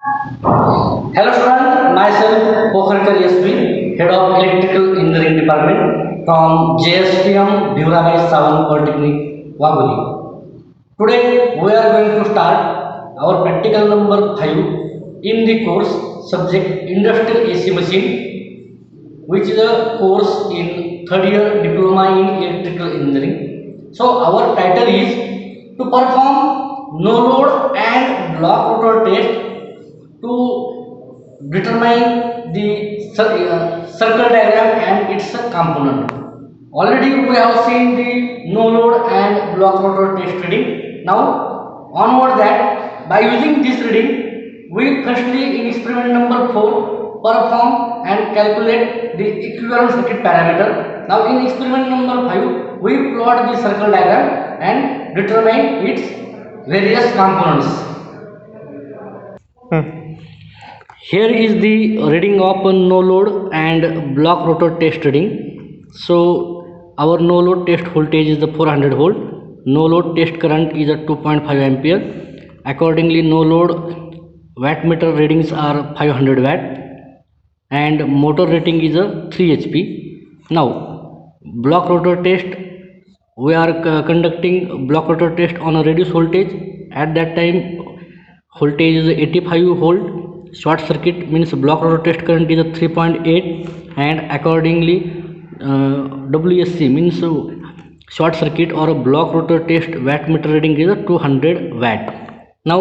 Hello student, myself Pokharkar SV, Head of Electrical Engineering Department from JSPM Bhimrao Savan Polytechnic, Waguli. Today we are going to start our practical number 5 in the course subject Industrial AC Machine, which is a course in third year diploma in electrical engineering. So our title is to perform no load and block rotor test to determine the circle diagram and its component. Already we have seen the no load and block rotor test reading. Now onward that by using this reading we firstly in experiment number 4 perform and calculate the equivalent circuit parameter. Now in experiment number 5 we plot the circle diagram and determine its various components. Here is the reading of no load and block rotor test reading. So our no load test voltage is the 400 volt. No load test current is a 2.5 ampere. Accordingly, no load wattmeter readings are 500 watt and motor rating is a 3 HP. Now block rotor test, we are conducting block rotor test on a reduced voltage. At that time voltage is 85 volt. Short circuit means block rotor test current is a 3.8 and accordingly WSC means short circuit or a block rotor test wattmeter reading is a 200 watt. Now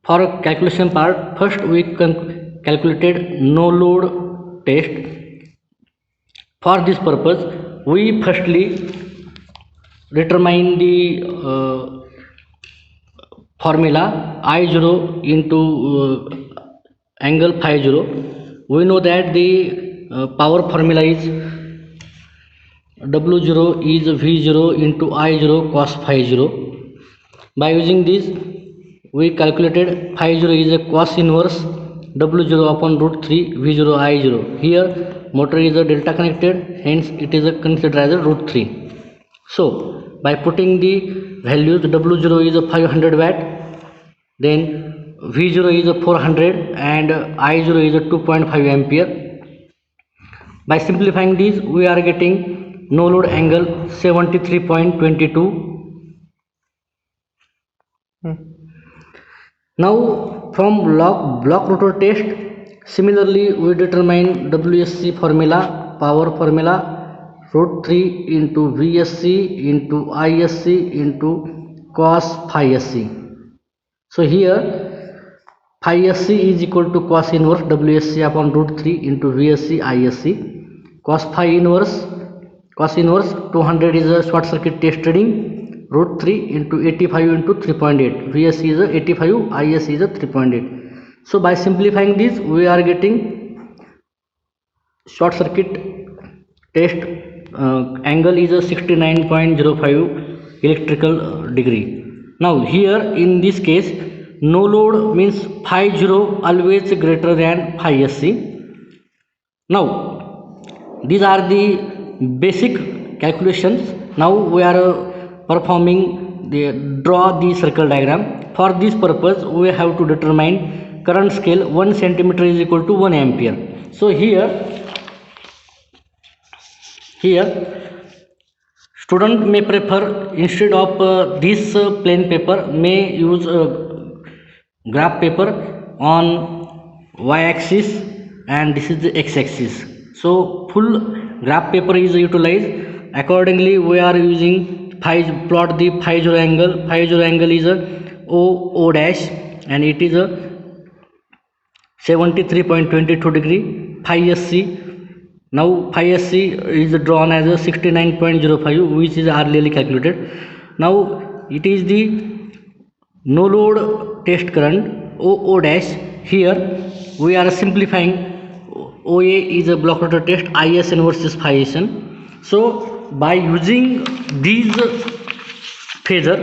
for a calculation part, first we calculated no load test. For this purpose we firstly determine the formula I0 into angle phi 0. We know that the power formula is W0 is V0 into I0 cos phi 0. By using this we calculated phi 0 is a cos inverse W0 upon root 3 V0 I0. Here motor is a delta connected, hence it is considered as a root 3. So by putting the values, W0 is a 500 watt, then V0 is a 400 and I0 is a 2.5 ampere. By simplifying these we are getting no load angle 73.22. Now from block rotor test, similarly we determine WSC formula, power formula root 3 into VSC into ISC into cos phi SC. So here phi SC is equal to cos inverse WSC upon root 3 into VSC ISC. Cos 200 is a short circuit test reading, root 3 into 85 into 3.8. VSC is a 85, ISC is a 3.8. So by simplifying this we are getting short circuit test angle is a 69.05 electrical degree. Now here in this case no load means phi 0 always greater than phi SC. Now these are the basic calculations. Now we are performing draw the circle diagram. For this purpose we have to determine current scale 1 centimeter is equal to 1 ampere. So here student may prefer instead of this plain paper may use graph paper on y-axis and this is the x-axis. So full graph paper is utilized. Accordingly we are using plot the phi 0 angle. Phi 0 angle is a O dash and it is a 73.22 degree. Phi SC, now phi SC is drawn as a 69.05 which is earlier calculated. Now it is the no load test current O dash. Here we are simplifying. OA is a block rotor test, ISN versus phi SN. So by using these phasor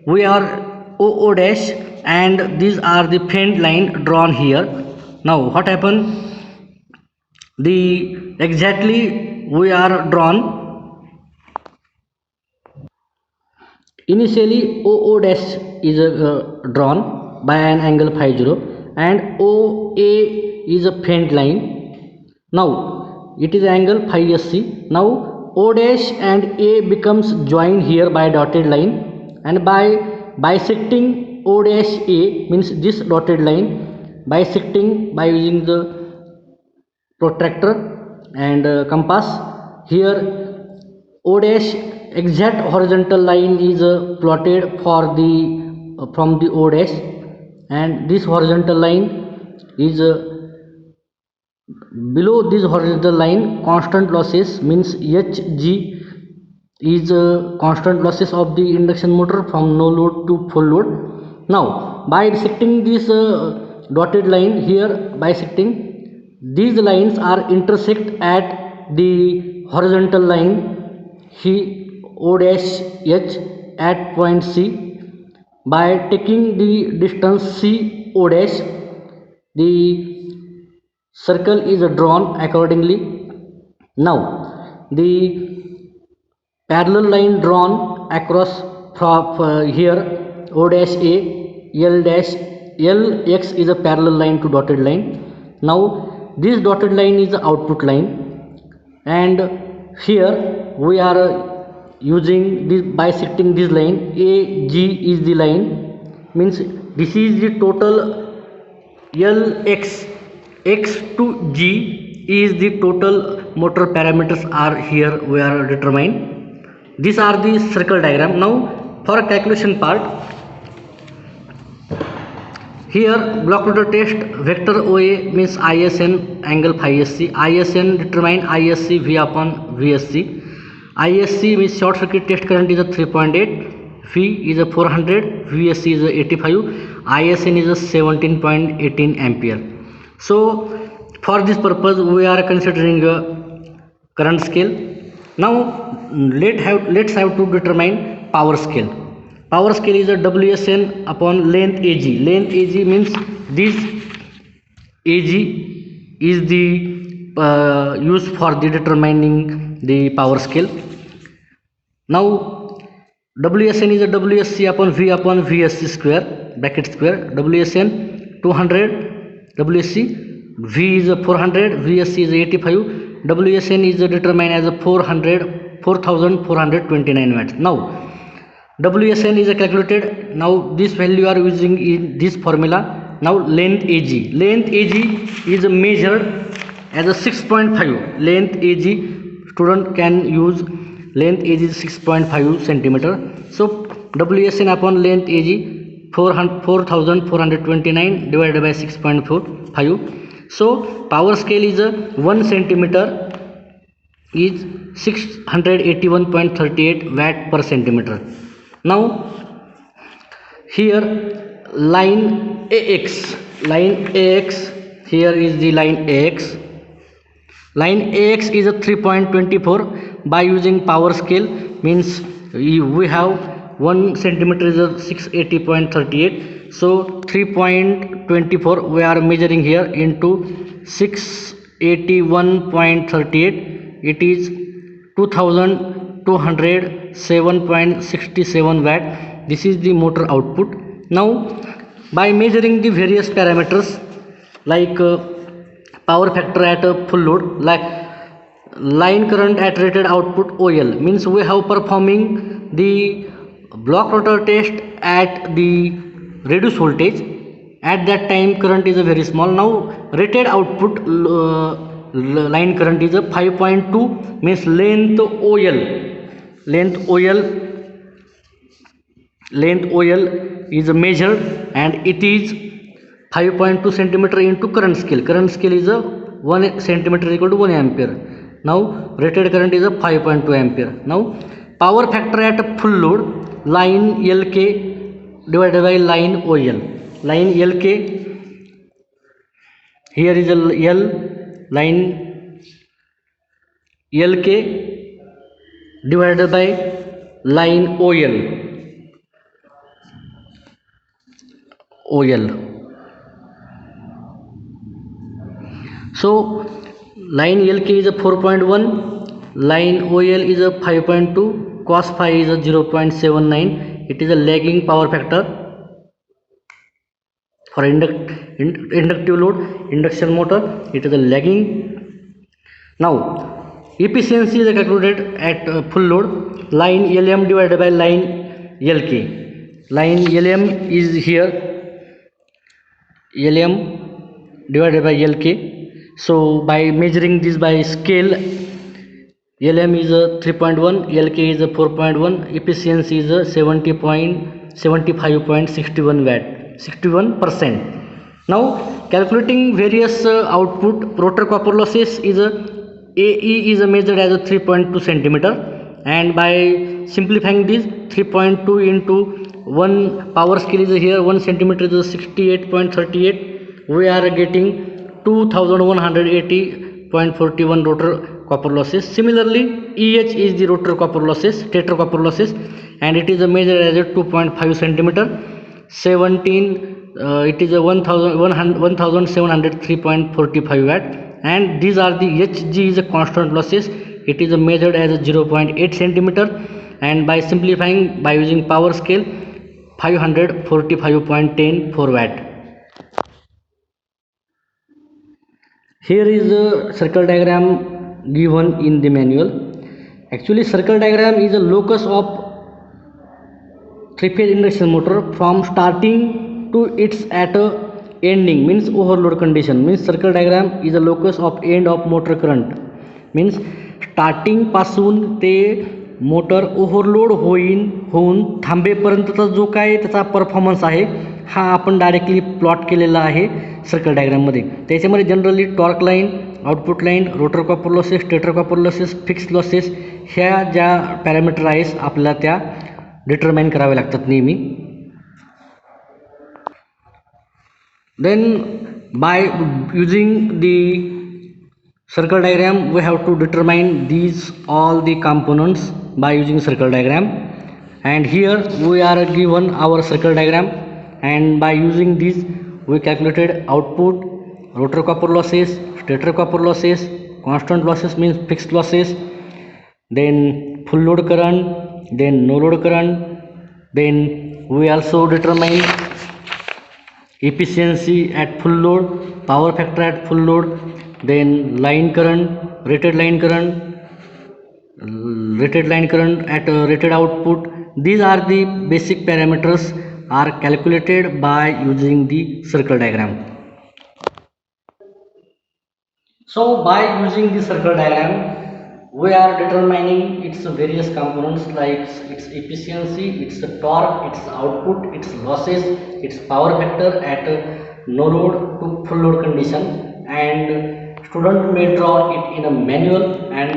we are O dash and these are the faint line drawn here. Now what happened, the exactly we are drawn initially O dash is drawn by an angle phi 0 and OA is a faint line. Now it is angle phi SC. Now O dash and A becomes joined here by dotted line, and by bisecting O dash A means this dotted line, bisecting by using the protractor and compass. Here O dash exact horizontal line is plotted for the from the O dash, and this horizontal line is below this horizontal line. Constant losses means Hg is constant losses of the induction motor from no load to full load. Now by bisecting this dotted line here, bisecting these lines are intersect at the horizontal line he O dash H at point C. By taking the distance C O dash, the circle is drawn accordingly. Now the parallel line drawn across from here O dash A, L dash L X is a parallel line to dotted line. Now this dotted line is the output line, and here we are using this bisecting this line. AG is the line, means this is the total LX. X to G is the total motor parameters are here we are determined. These are the circle diagram. Now for calculation part, here block rotor test vector OA means ISN angle phi SC. ISN determine ISC V upon VSC. ISC means short circuit test current is a 3.8, V is a 400, VSC is a 85, ISN is a 17.18 ampere. So for this purpose we are considering a current scale. Now let's have to determine power scale. Power scale is a WSN upon length AG. Length AG means this AG is the used for the determining the power scale. Now WSN is a WSC upon VSC square bracket square. WSN 200, WSC V is a 400, VSC is 85, WSN is determined as a 4429 watts. Now WSN is calculated. Now this value are using in this formula. Now length AG. Length AG is measured as a 6.5. Length AG, student can use length AG is 6.5 centimeter. So WSN upon length AG 4429 divided by 6.45. So power scale is 1 centimeter is 681.38 watt per centimeter. Now here line AX, here is the line AX. Line AX is a 3.24. By using power scale means we have 1 centimeter is a 680.38. So 3.24 we are measuring here into 681.38. It is 2207.67 watt. This is the motor output. Now by measuring the various parameters like power factor at a full load, like line current at rated output OL, means we have performing the block rotor test at the reduced voltage. At that time current is a very small. Now rated output line current is a 5.2, means length OL is measured, and it is 5.2 centimeter into current scale. Current scale is a 1 centimeter equal to 1 ampere. Now rated current is a 5.2 ampere. Now power factor at full load, line LK divided by line OL. Line LK, here is a L, line LK divided by line OL. So line LK is a 4.1, line OL is a 5.2, cos phi is a 0.79. It is a lagging power factor For inductive load, induction motor, it is a lagging. Now efficiency is calculated at full load. Line LM divided by line LK. Line LM is here, LM divided by LK. So by measuring this by scale, LM is a 3.1, LK is a 4.1, efficiency is a 75.61 watt, 61%. Now calculating various output, rotor copper losses is a AE is measured as a 3.2 centimeter, and by simplifying this 3.2 into 1 power scale is here 1 centimeter is 68.38, we are getting 2180.41 rotor copper losses. Similarly, EH is the rotor copper losses, stator copper losses, and it is measured as a 2.5 centimeter, 17 it is a 1703.45 watt, and these are the HG is a constant losses, it is measured as a 0.8 centimeter, and by simplifying by using power scale 545.104 watt. Here is a circle diagram given in the manual. Actually circle diagram is a locus of three-phase induction motor from starting to its at a ending, means overload condition. Means circle diagram is a locus of end of motor current, means starting पासून ते motor overload होऊन थांबेपर्यंतचा जो काय त्याचा performance आहे हा आपण directly plot केलेला आहे सर्कल डायग्राममध्ये. त्याच्यामध्ये generally torque line, output line, rotor copper losses, stator copper losses, fix losses ह्या ज्या पॅरामीटर आहेत आपल्याला त्या डिटरमाइन करावे लागतात नेहमी. Then by using the circle diagram we have to determine these all the components by using circle diagram, and here we are given our circle diagram, and by using this we calculated output, rotor copper losses, stator copper losses, constant losses means fixed losses, then full load current, then no load current, then we also determine efficiency at full load, power factor at full load, then line current, rated line current at rated output. These are the basic parameters are calculated by using the circle diagram. So by using the circle diagram we are determining its various components like its efficiency, its torque, its output, its losses, its power factor at no load to full load condition, and student may draw it in a manual, and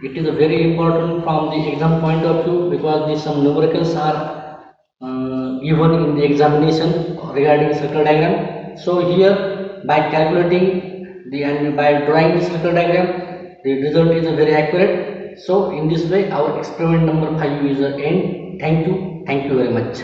it is very important from the exam point of view because these some numericals are given in the examination regarding circle diagram. So here by calculating the and by drawing the circle diagram the result is very accurate. So in this way our experiment number 5 is end. Thank you very much.